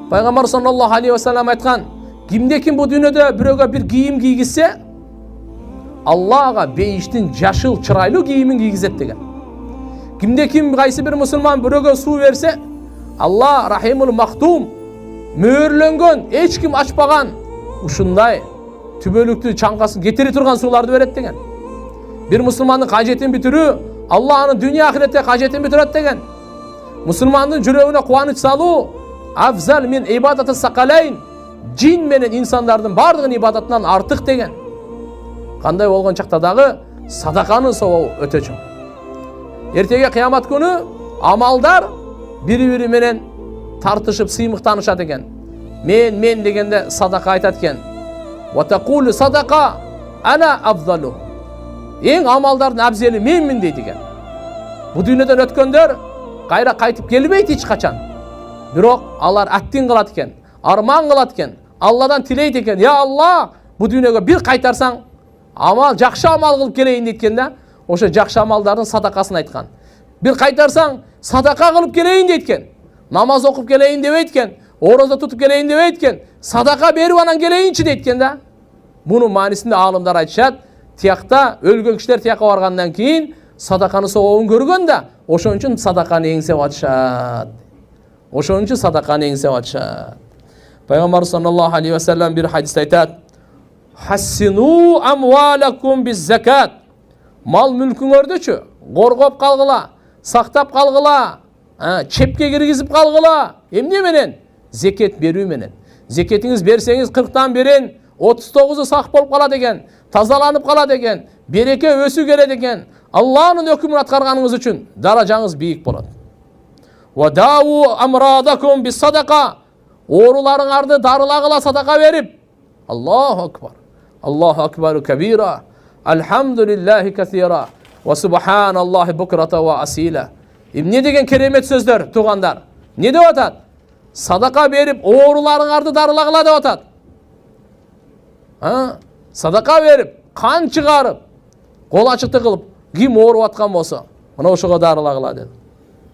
Пайгамбар саллаллаху алейхи ва саллям айткан, кимде ким бу дүйнөдө бирөөгө бир кийим кийгизсе, Аллага бейиштин жашыл чырайлуу кийимин кийгизет деген. Кимде ким кайсы бир мусулман бирөөгө суу берсе, Алла рахимул мактум, мөөрлөнгөн, эч ким ачпаган ушундай түбөлүктүү чаңгасын кетире турган сууларды берет деген. Бир мусулмандын кажетин бүтүрүү Алла анын дүйнө ахиретте кажетин бүтүрөт деген. Мусулмандын жүрөгүнө кубаныч салуу афзал мин ибадаты сакалайн, жин менен инсандардын бардыгын ибадатынан артык деген. Кандай болгон чакта дагы садаканын сообу өтө чоң. Эртеге кыямат күнү амалдар бири-бири менен тартышып сыймыктанышат экен. Мен дегенде садака айтат экен. Ва тaqulu садака ана афзалу. Эң амалдардын абзели менмин дейт экен. Бу дүйнөдөн өткөндөр кайра кайтып келбейт эч качан. Бирок алар аттин кылат экен, арман кылат экен, Алладан тилейт экен. Я Алла, бу дүйнөгө бир кайтарсаң, амал жакшы амал кылып келейин дейт да. Ошо жакшы амалдардын садакасын айткан. Бир кайтарсаң, садака кылып келейин дейт экен. Намаз окуп келейин дебейт экен, орозо тутуп келейин дебейт экен, садака берип анан келейинчи дейт экен да. Мунун маанисинде алымдар айтышат, тиякта өлгөн кишилер тиякка баргандан кийин садаканы сообун көргөн да, ошон үчүн садаканы эңсеп атышат. Ошон үчүн садаканы эңсеп атышат. Пайгамбар саллаллаху алейхи ва саллям бир хадисте айтат: "Хассину амвалакум биз-закат." Мал мүлкүңөрдүчү коргоп калгыла, сактап калгыла, чепке киргизип калгыла. Эмне менен? Зекет берүү менен. Зекетиңиз берсеңиз 40тан берин, 39 сак болуп калат экен, тазаланып калат экен, береке өсүү келет экен. Алланын өкүмүн аткарганыңыз үчүн даражаңыз бийик болот. Ва дау амрадакум бис-садака. Ооруларыңарды дарылагыла садака берип. Аллаху акбар. Аллаху акбару кабира. Алхамдулиллахи касира. Ва субханаллахи букрата ва асила. Эмне деген керемет сөздөр, туугандар. Не деп атат? Садака берип, ооруларыңарды дарылагыла деп атат. Садака берип, кан чыгарып, кол ачыкты кылып, ким ооруп аткан болсо, мына ошого дарылагыла dedi.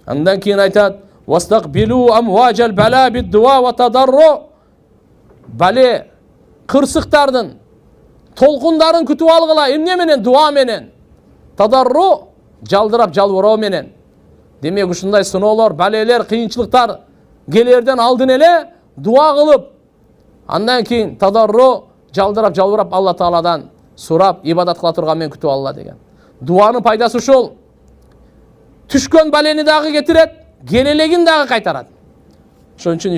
Андан кийин айтат: "Вастaqbilu amwajal bala bid-du'a wa tadarru." Бале кырсыктардын толкундарын күтүп алгыла, эмне менен? Дуа менен. Тадарру жалдырап жалбыроо менен. Демек ушундай сыноолор, балелер, кыйынчылыктар келерден алдын эле дуа кылып, андан кийин тадарру жалдырап жалбырап Алла Тааладан сурап ибадат кыла турган мен күтүп алла деген. Дуанын пайдасы ушул. Түшкөн балени дагы кетирет, келелегин дагы кайтарат. Ошон үчүн